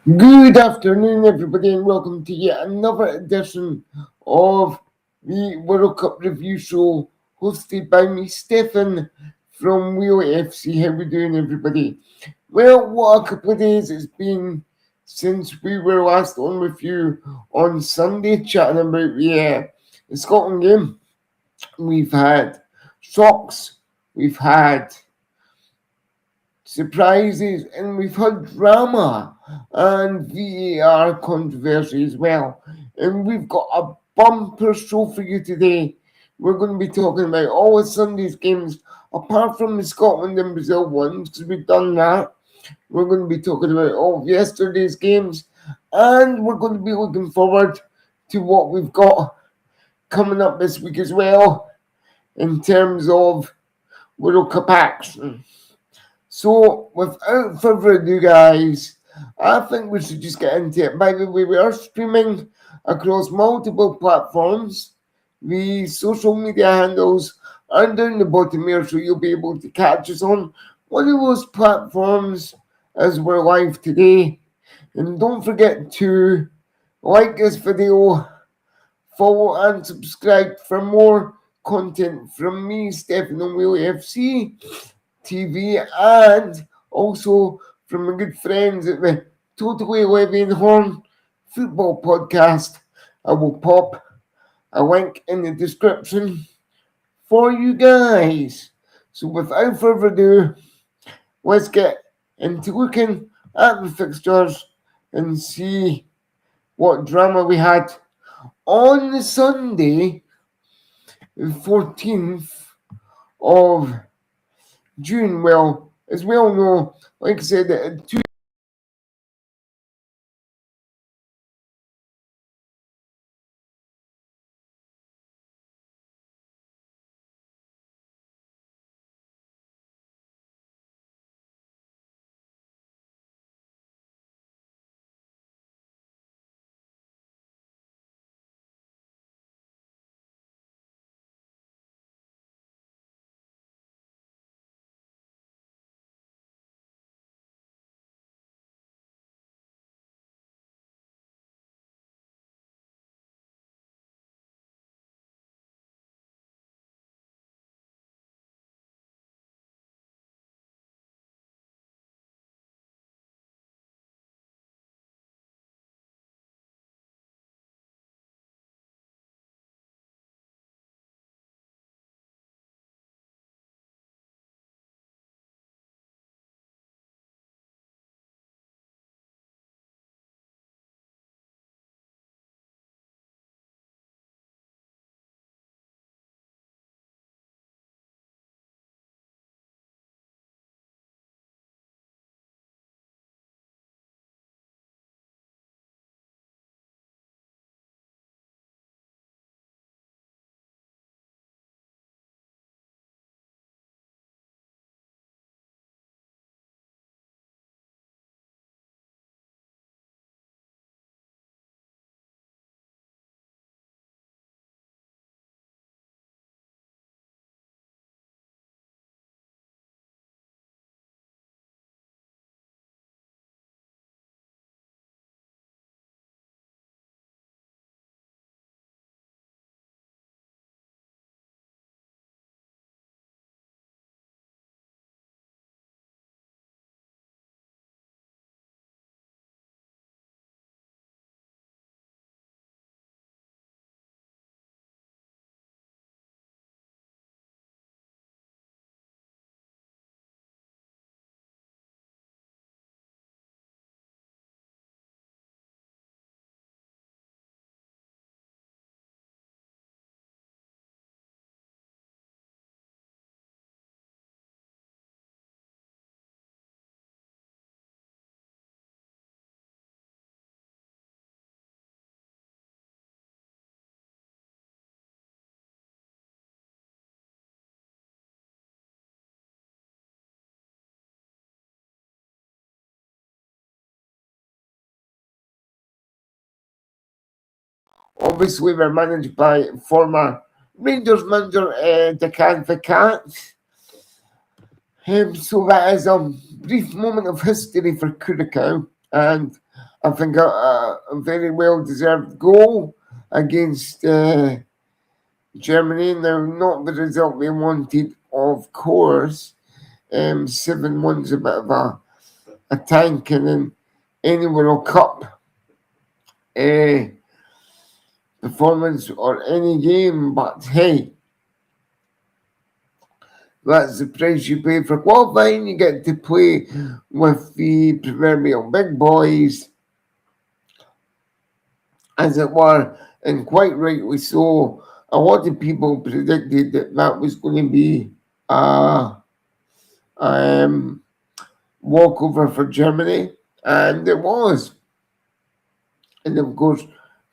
Good afternoon, everybody, and welcome to yet another edition of the World Cup Review Show, hosted by me, Stephan from Wheel FC. How we doing, everybody? Well, what a couple of days it's been since we were last on with you on Sunday, chatting about the Scotland game. We've had shocks, we've had surprises, and we've had drama and VAR controversy as well. And we've got a bumper show for you today. We're going to be talking about all of Sunday's games, apart from the Scotland and Brazil ones, because we've done that. We're going to be talking about all of yesterday's games, and we're going to be looking forward to what we've got coming up this week as well in terms of World Cup action. So, without further ado, guys, I think we should just get into it. By the way, we are streaming across multiple platforms. The social media handles are down the bottom here, so you'll be able to catch us on one of those platforms as we're live today. And don't forget to like this video, follow and subscribe for more content from me, Stephan and Will FC TV, and also from my good friends at the Totally Levian Horn Football Podcast. I will pop a link in the description for you guys. So without further ado, let's get into looking at the fixtures and see what drama we had on the Sunday, the 14th of June. Well, as we all know, like I said, two obviously were managed by former Rangers manager Declan Vicat. So that is a brief moment of history for Curacao, and I think a very well deserved goal against Germany. Now, not the result we wanted, of course. 7-1's a bit of a tanking in any World Cup uh, performance or any game, but hey, that's the price you pay for qualifying. You get to play with the proverbial big boys, as it were, and quite rightly so. A lot of people predicted that that was going to be a um, walkover for Germany, and it was. And of course,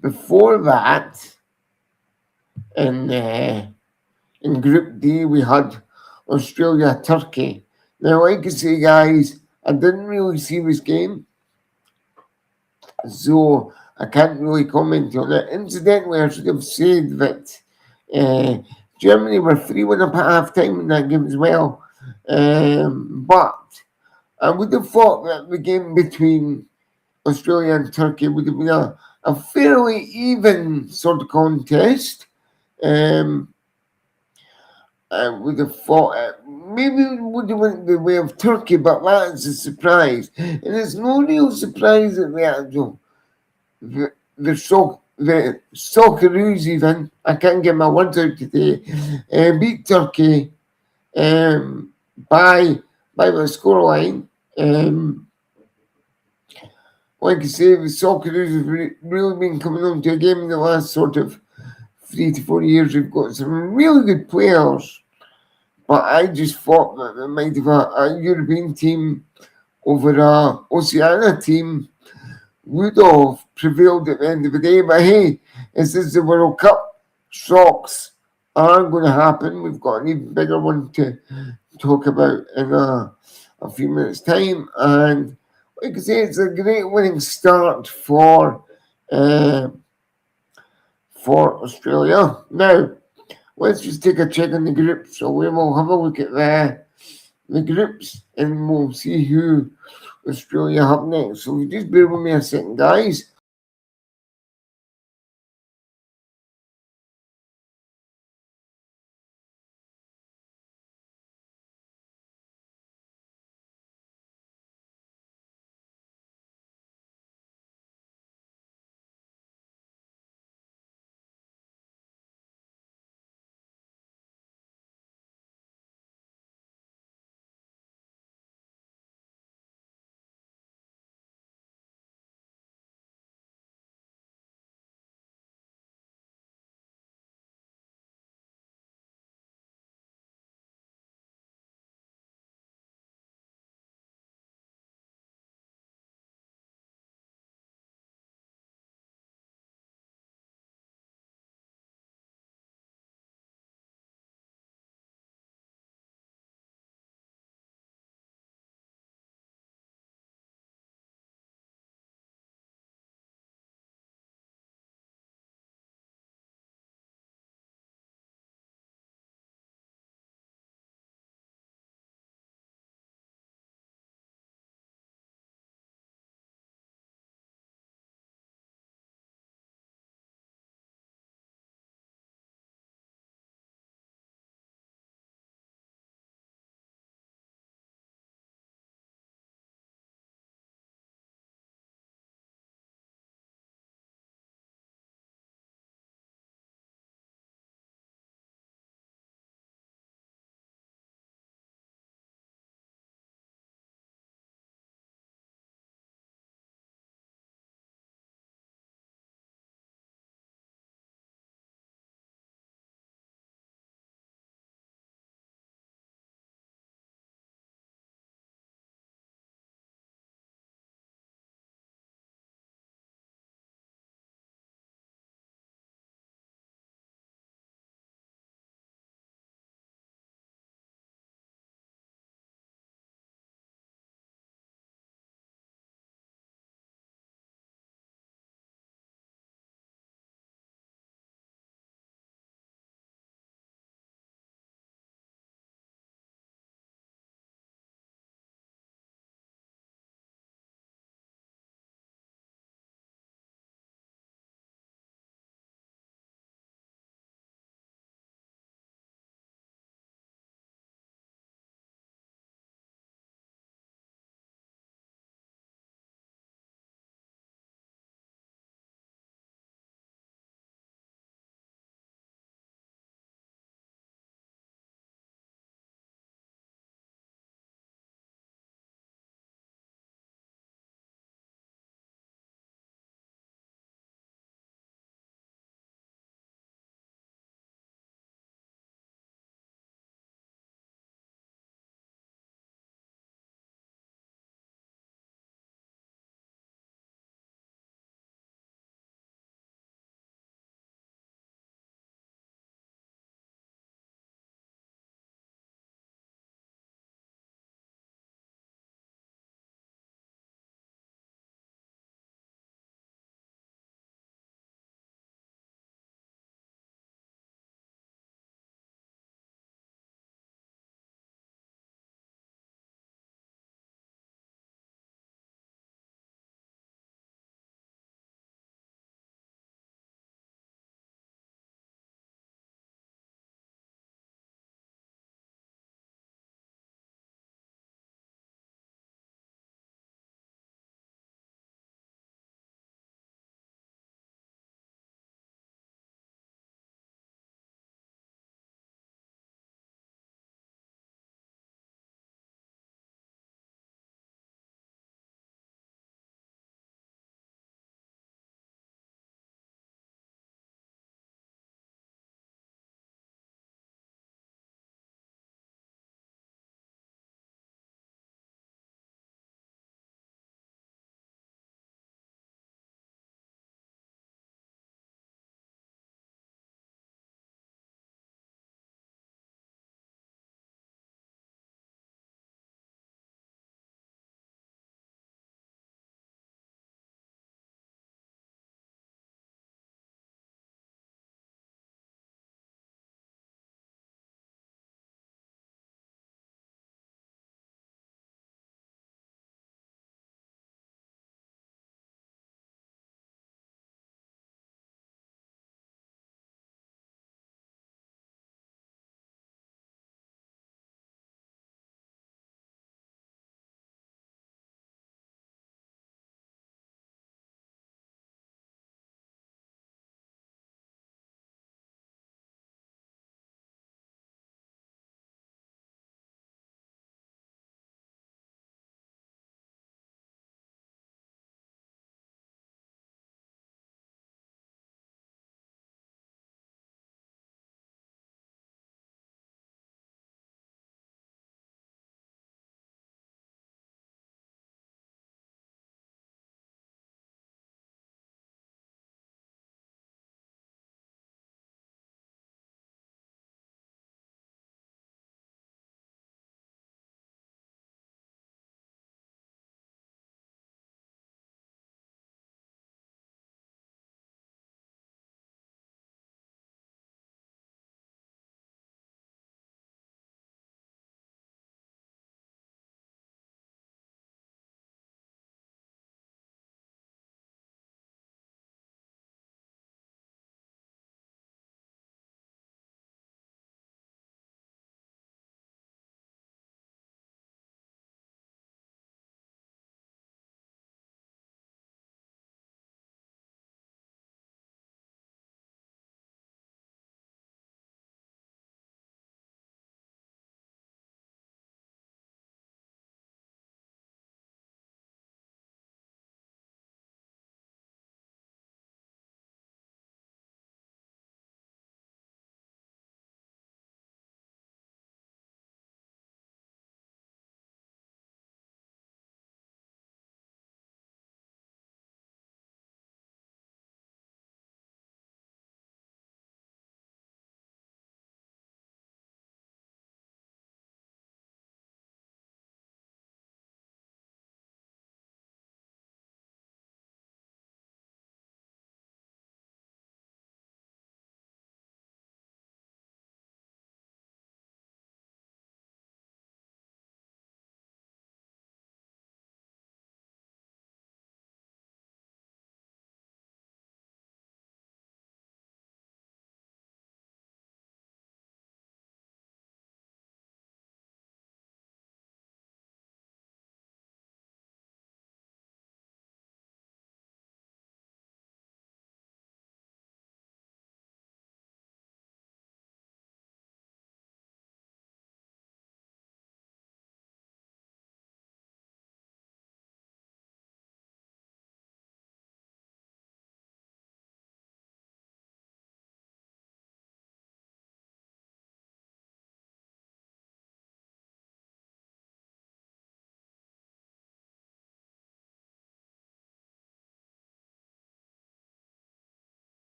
before that, in in Group D, we had Australia, Turkey. Now, like I say, guys, I didn't really see this game, so I can't really comment on it. Incidentally, I should have said that uh, Germany were 3-1 up at half time in that game as well. But I would have thought that the game between Australia and Turkey would have been a fairly even sort of contest. Um, I would have thought maybe it would have went the way of Turkey, but that's a surprise. And it's no real surprise that the actual the Socceroos even, I can't get my words out today, beat Turkey um, by the scoreline. Like I say, the Socceroos have really been coming on to a game in the last sort of 3 to 4 years. We've got some really good players, but I just thought that they might have a European team over a Oceania team would have prevailed at the end of the day. But hey, this is the World Cup. Shocks are going to happen. We've got an even bigger one to talk about in a few minutes' time. And like I say, it's a great winning start uh, for Australia. Now, let's just take a check on the groups. So we will have a look at the groups and we'll see who Australia have next. So just bear with me a second, guys.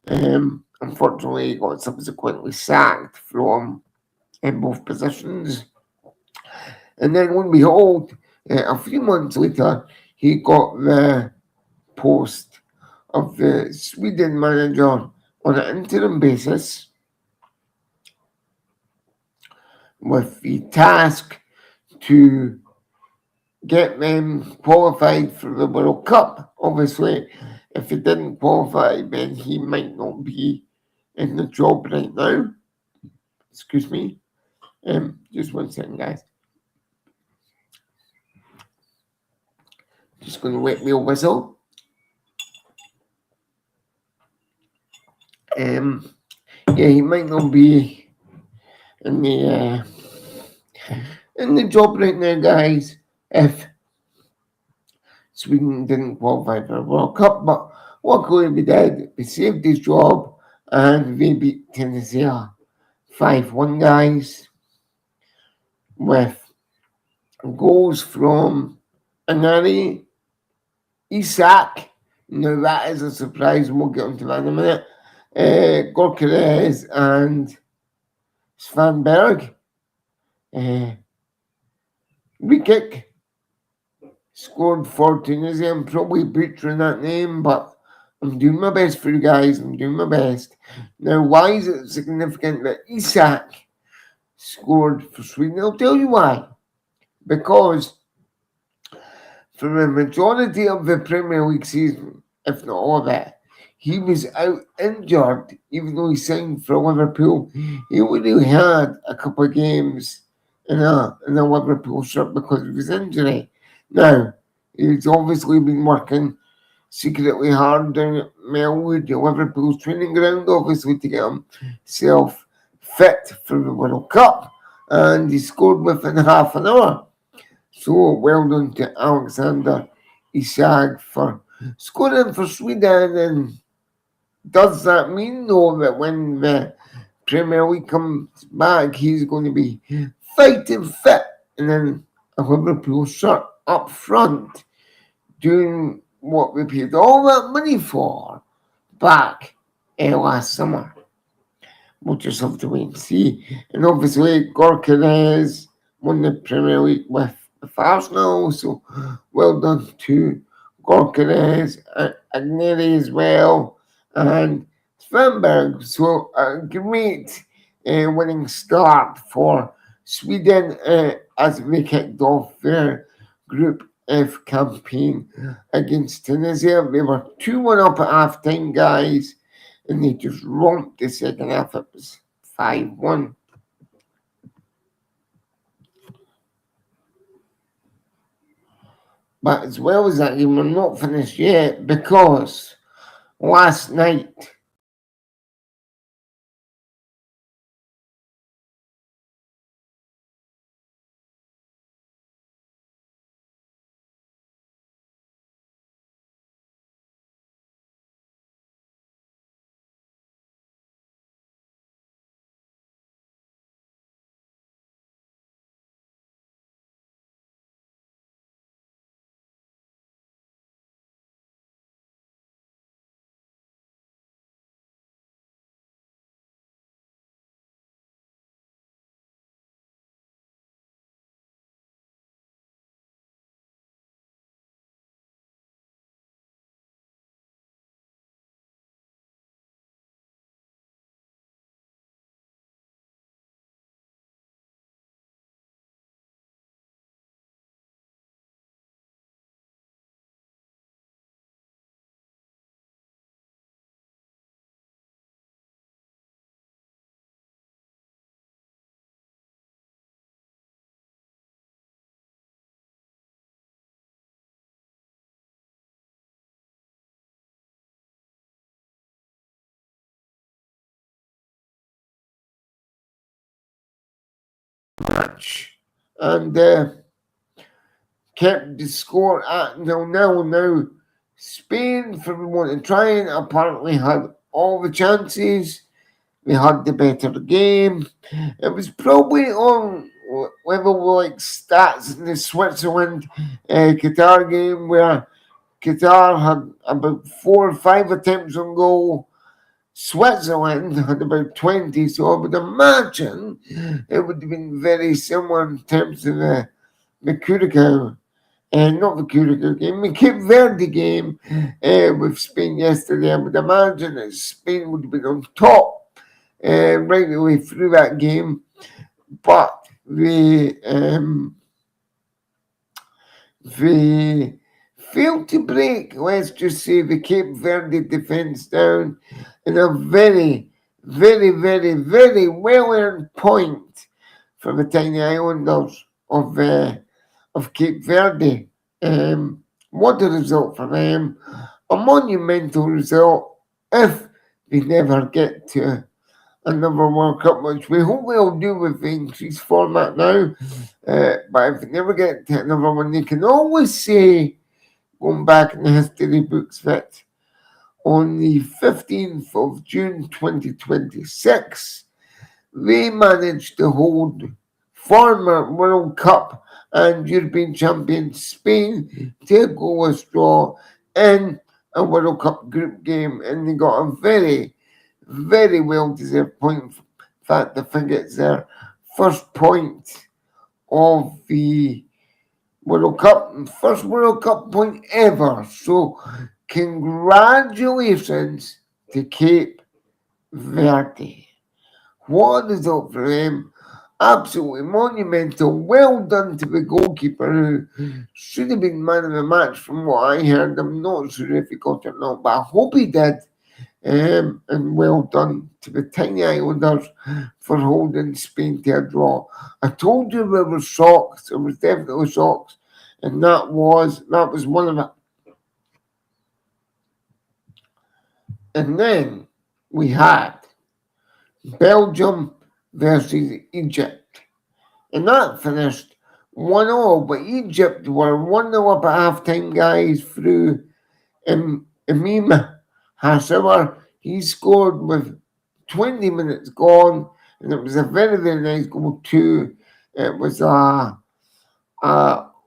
Unfortunately, he got subsequently sacked from in both positions. And then, lo and behold, a few months later, he got the post of the Sweden manager on an interim basis with the task to get them qualified for the World Cup. Obviously, if he didn't qualify, then he might not be in the job right now. Excuse me. Just 1 second, guys. Just going to wet me a whistle. Yeah, he might not be in the job right now, guys. If Sweden didn't qualify for the World Cup, but luckily we did. We saved his job and we beat Tunisia 5-1, guys, with goals from Anari, Isak. Now that is a surprise. We'll get onto that in a minute. Gorkarez and Svanberg. Rikic scored for Tunisia. I'm probably butchering that name, but I'm doing my best for you guys. I'm doing my best. Now, why is it significant that Isak scored for Sweden? I'll tell you why. Because for the majority of the Premier League season, if not all of it, he was out injured, even though he signed for Liverpool. He only had a couple of games in a Liverpool shirt because of his injury. Now, he's obviously been working secretly hard down at Melwood, Liverpool's training ground, obviously to get himself fit for the World Cup. And he scored within half an hour. So well done to Alexander Isak for scoring for Sweden. And does that mean, though, that when the Premier League comes back, he's going to be fighting fit and then a Liverpool shirt up front, doing what we paid all that money for back last summer? We'll just have to wait and see. And obviously, Gorkarez won the Premier League with Arsenal, so well done to Gorkarez, Agnelli as well, and Svanberg. So a great winning start for Sweden as they kicked off their Group F campaign against Tunisia. They were 2-1 up at half time, guys, and they just romped the second half. It was 5-1. But as well as that, we're not finished yet because last night match and kept the score at 0-0. Now, Spain, for the one to try and apparently had all the chances. They had the better game. It was probably on level like stats in the Switzerland Qatar game where Qatar had about 4 or 5 attempts on goal Switzerland had about 20, so I would imagine it would have been very similar in terms of the Curacao, not the Curacao game, the Cape Verde game with Spain yesterday. I would imagine that Spain would have been on top right the way through that game, but they failed to break, let's just say, the Cape Verde defence down in a very, very, very, very well earned point for the tiny islanders of Cape Verde. What a result for them! A monumental result if they never get to another World Cup, which we hope they'll do with the increased format now. But if they never get to another one, they can always say, going back in the history books, that on the 15th of June 2026, they managed to hold former World Cup and European champion Spain to a goalless draw in a World Cup group game, and they got a very, very well deserved point. In fact, I think it's their first point of the World Cup, first World Cup point ever. So, congratulations to Cape Verde. What is up for him? Absolutely monumental. Well done to the goalkeeper who should have been man of the match from what I heard. I'm not sure if he got it or not, but I hope he did. And well done to the tiny islanders for holding Spain to a draw. I told you there were shocks. There was definitely shocks, and that was one of it. And then we had Belgium versus Egypt, and that finished 1-0. But Egypt were 1-0 up at half time, guys, through Emim Hassawer. He scored with 20 minutes gone, and it was a very, very nice goal too. It was a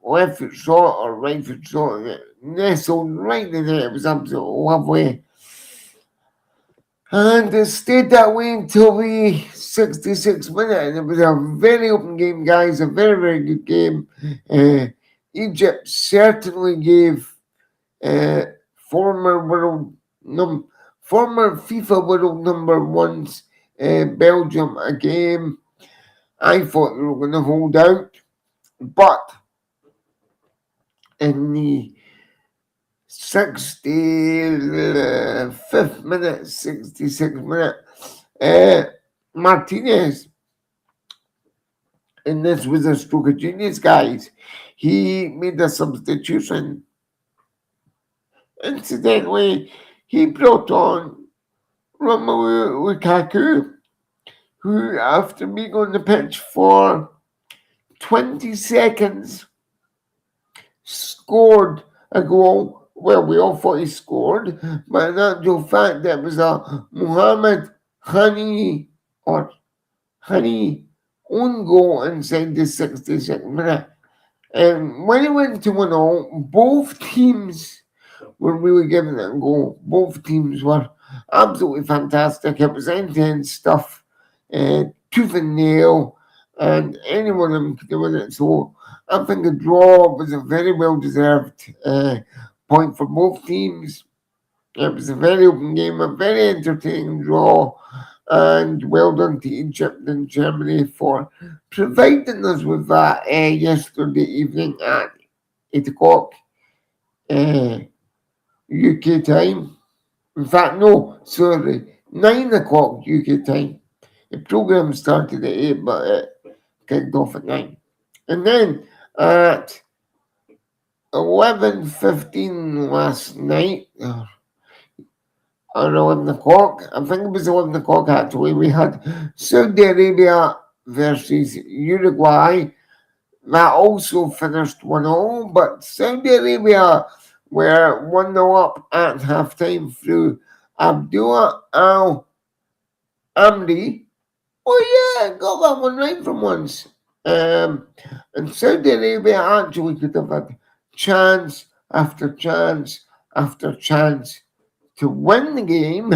left foot shot or right foot shot, and it nestled right in there. It was absolutely lovely. And it stayed that way until the 66th minute, and it was a very open game, guys, a very, very good game. Egypt certainly gave former FIFA world number ones Belgium a game. I thought they were going to hold out, but in the 65th minute, 66th minute, Martinez, and this was a stroke of genius, guys, he made a substitution. Incidentally, he brought on Romelu Lukaku, who, after being on the pitch for 20 seconds, scored a goal. Well, we all thought he scored, but in actual fact, that was a Mohamed Hani own goal inside the 66th minute. And when it went to 1-0, both teams were really giving it a go. Both teams were absolutely fantastic. It was end-to-end stuff, tooth and nail, and any one of them could win it. So I think the draw was a very well-deserved point for both teams. It was a very open game, a very entertaining draw, and well done to Egypt and Germany for providing us with that yesterday evening at 8 o'clock UK time. In fact, no, sorry, 9 o'clock UK time. The programme started at 8, but it kicked off at 9. And then at 11:15 last night, or 11 o'clock, I think it was 11 o'clock actually, we had Saudi Arabia versus Uruguay. That also finished 1-0, but Saudi Arabia were 1-0 up at halftime through Abdullah Al Amri. Oh yeah, got that one right from once. And Saudi Arabia actually could have had chance after chance after chance to win the game,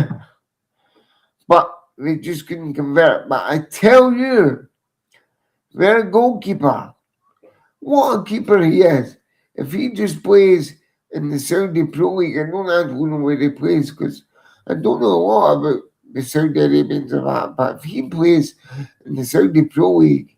they just couldn't convert. But I tell you, their goalkeeper, what a keeper he is. If he just plays in the Saudi Pro League, I don't actually know where he plays because I don't know a lot about the Saudi Arabians of that. But if he plays in the Saudi Pro League,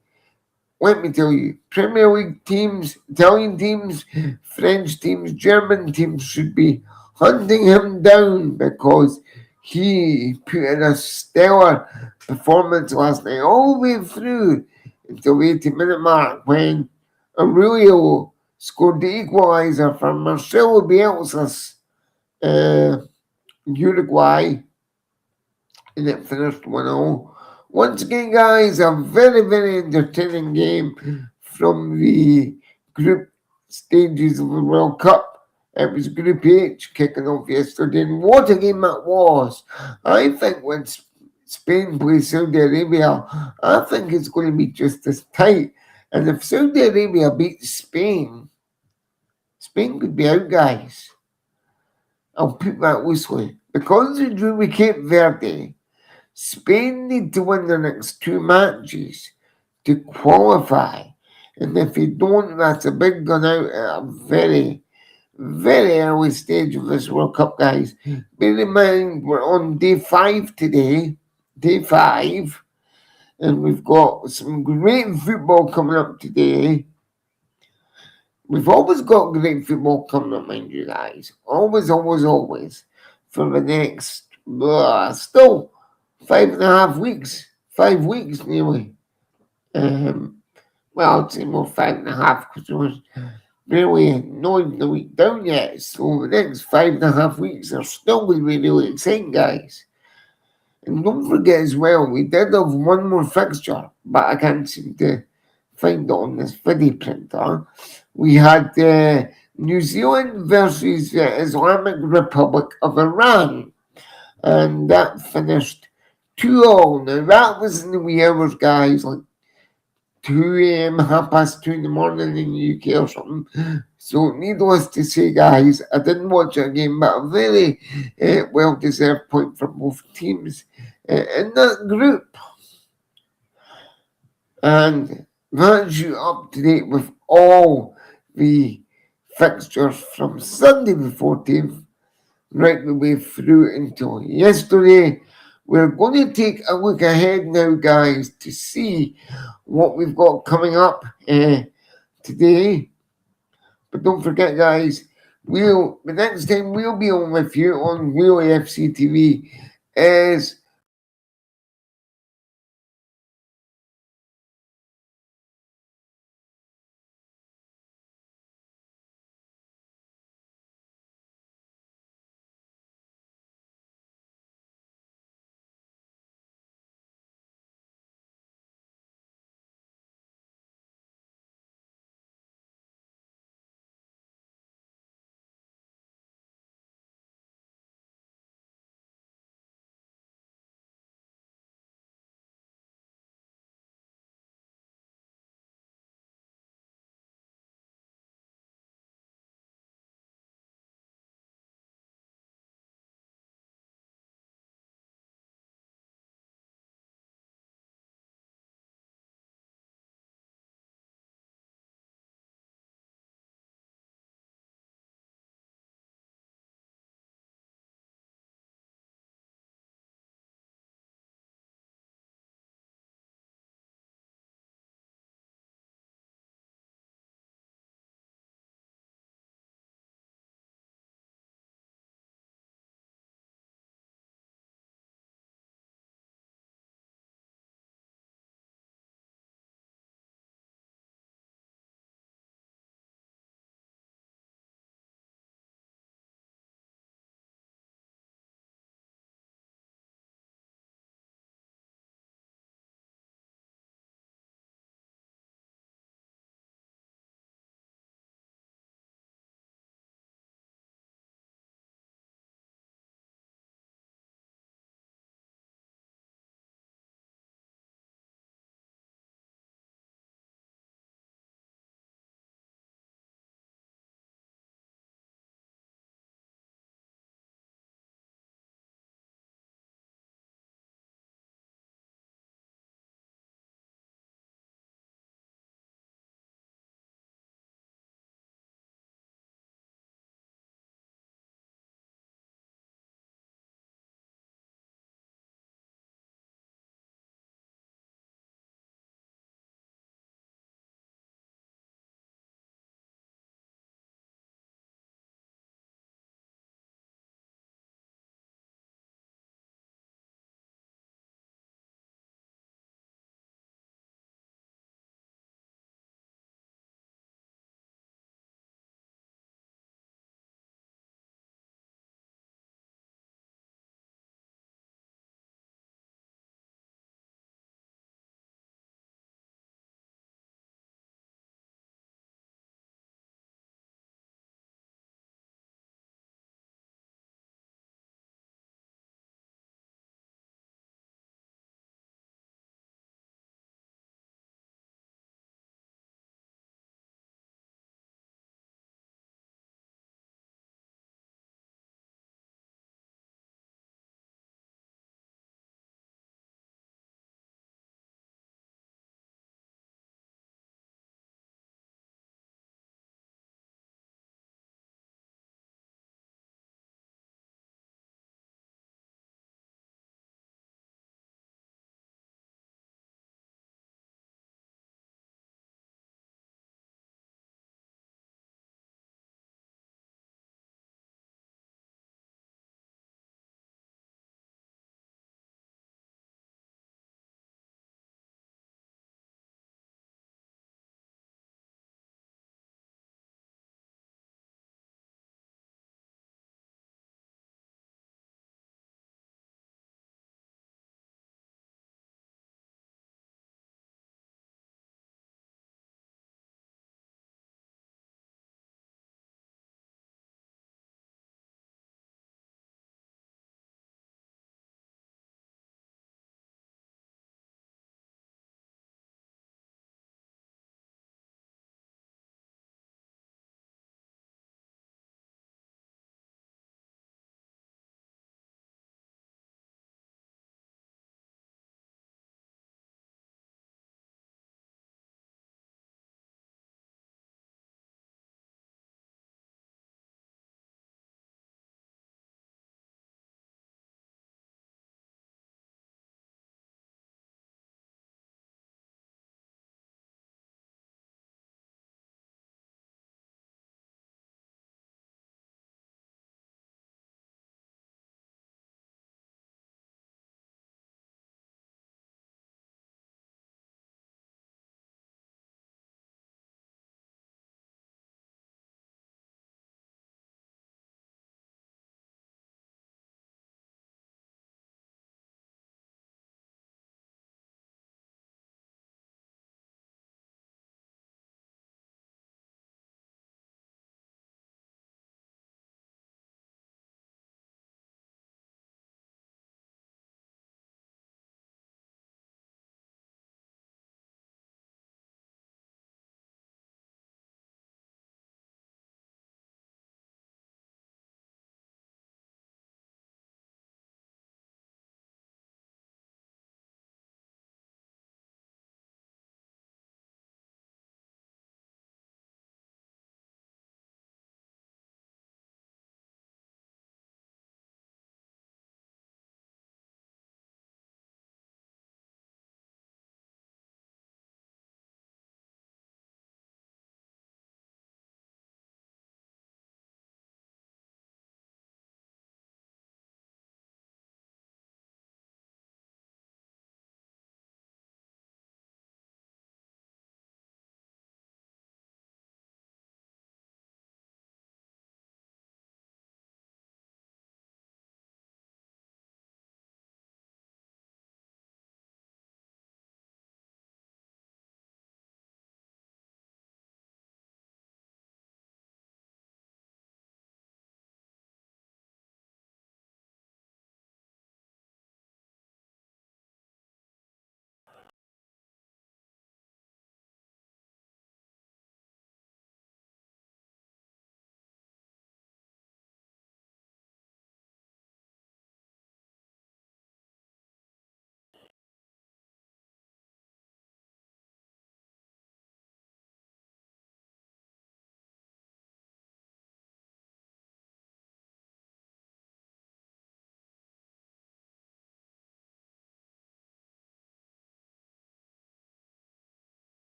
let me tell you, Premier League teams, Italian teams, French teams, German teams should be hunting him down because he put in a stellar performance last night, all the way through until the 80-minute mark when Aurelio scored the equaliser for Marcelo Bielsa's uh, Uruguay, and it finished 1-0. Once again, guys, a very, very entertaining game from the group stages of the World Cup. It was Group H kicking off yesterday, and what a game that was. I think when Spain plays Saudi Arabia, I think it's going to be just as tight. And if Saudi Arabia beats Spain, Spain could be out, guys. I'll put that loosely. Because they drew with Cape Verde, Spain need to win their next two matches to qualify. And if they don't, that's a big gun out at a very, very early stage of this World Cup, guys. Bear in mind, we're on day 5 today. Day 5. And we've got some great football coming up today. We've always got great football coming up, mind you guys. Always, always, always. For the next, still 5.5 weeks. 5 weeks nearly. Well, I'd say more 5.5 because there was really not even the week down yet. So the next 5.5 weeks are still going to be really exciting, guys. And don't forget as well, we did have one more fixture, but I can't seem to find it on this video printer. We had New Zealand versus the Islamic Republic of Iran, and that finished 2-0. Now that was in the wee hours, guys, like 2 a.m., 2:30 in the morning in the UK or something. So, needless to say, guys, I didn't watch that game, but a very well deserved point for both teams in that group. And that's you up to date with all the fixtures from Sunday the 14th right the way through until yesterday. We're going to take a look ahead now, guys, to see what we've got coming up today. But don't forget, guys, the next time we'll be on with you on Wheel FC TV is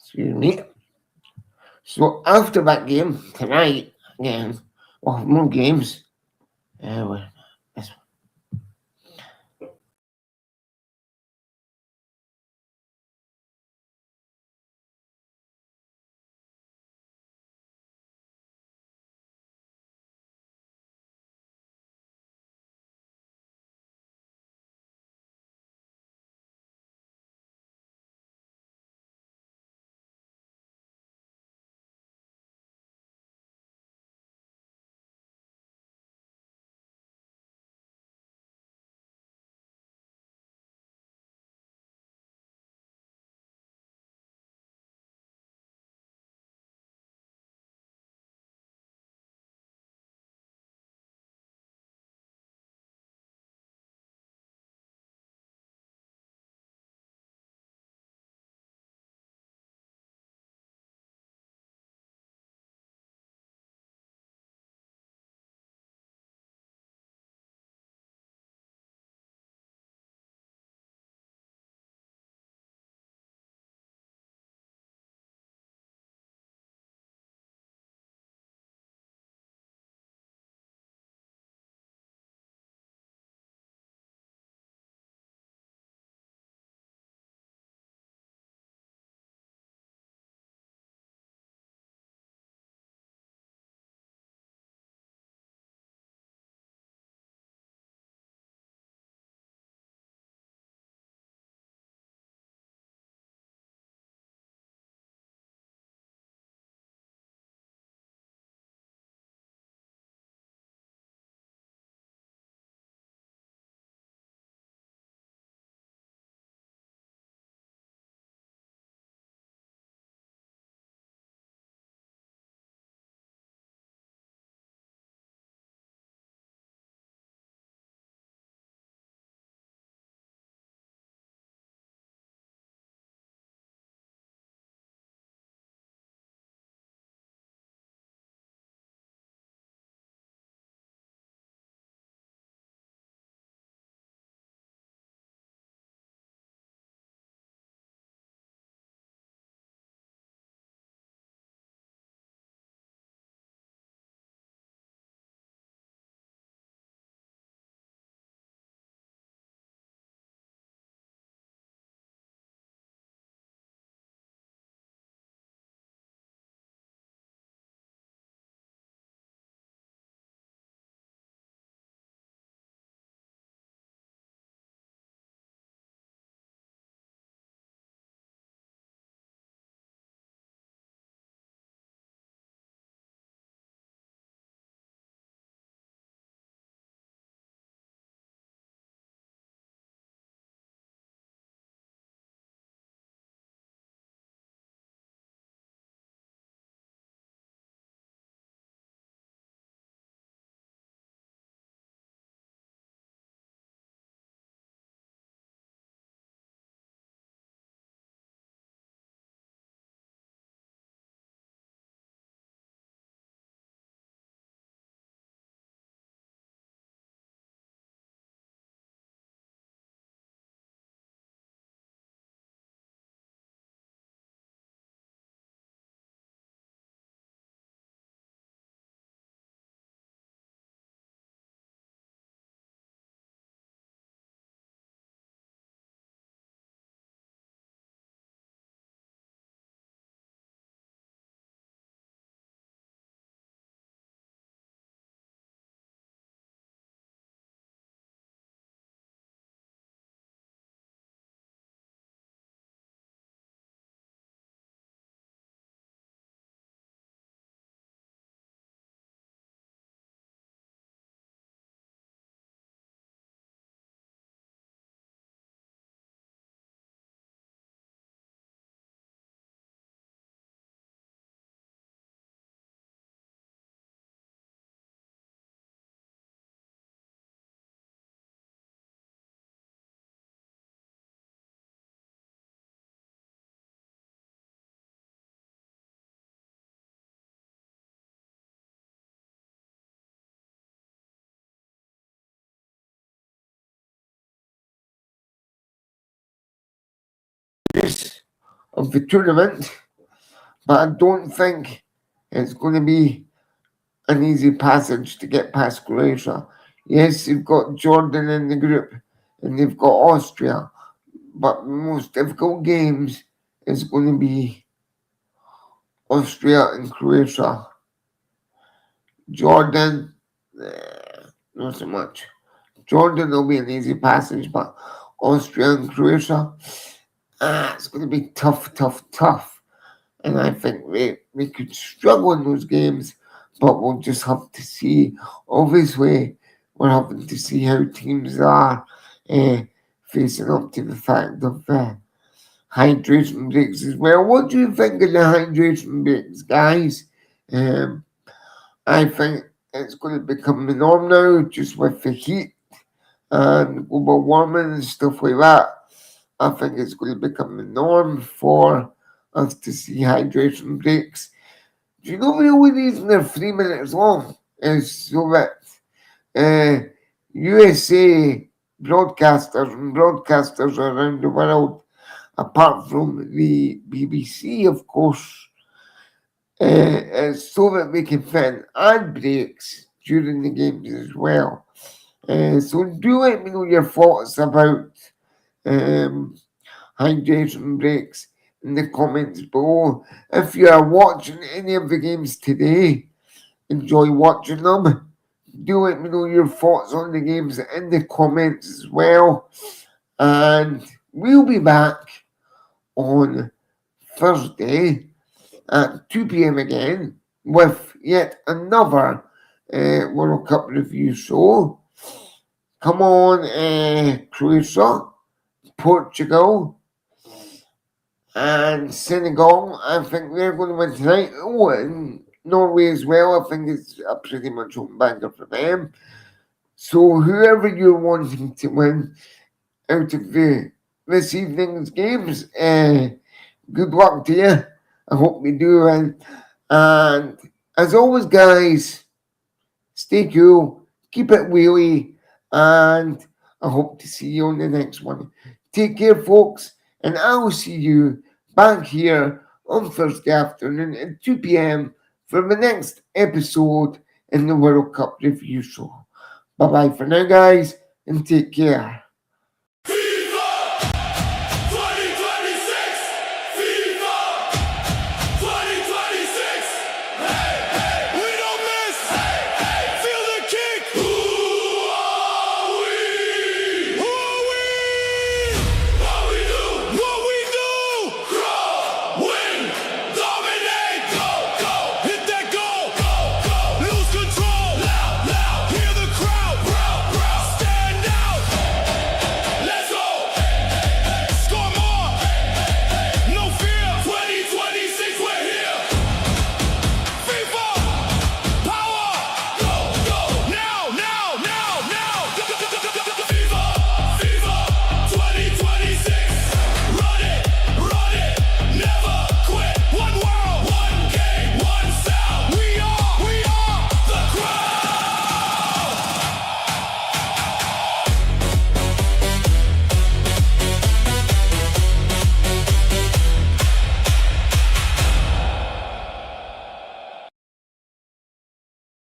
Excuse me. So after that game tonight, again, we'll have more games. This of the tournament. but I don't think it's going to be an easy passage to get past Croatia. Yes, you've got Jordan in the group and they've got Austria, but the most difficult games is going to be Austria and Croatia. Jordan, not so much. Jordan will be an easy passage, but Austria and Croatia, it's going to be tough, tough, tough. And I think we could struggle in those games, but we'll just have to see. Obviously, we're having to see how teams are uh, facing up to the fact of hydration breaks as well. What do you think of the hydration breaks, guys? Um, I think it's going to become the norm now, just with the heat and global warming and stuff like that. I think it's going to become the norm for us to see hydration breaks. Do you know the only reason they're 3 minutes long is so that USA broadcasters around the world, apart from the BBC, of course, so that we can fit in ad breaks during the games as well. So do let me know your thoughts about um, hydration breaks in the comments below. If you are watching any of the games today, enjoy watching them. Do let me know your thoughts on the games in the comments as well. And we'll be back on Thursday at 2 p.m. again with yet another World Cup review show. Come on, Croatia, Portugal, and Senegal. I think they're going to win tonight. Oh, and Norway as well. I think it's a pretty much open banger for them. So whoever you're wanting to win out of this evening's games, good luck to you. I hope you do. And as always, guys, stay cool, keep it wheelie, and I hope to see you on the next one. Take care, folks, and I will see you back here on Thursday afternoon at 2 p.m. for the next episode in the World Cup Review Show. Bye bye for now, guys, and take care.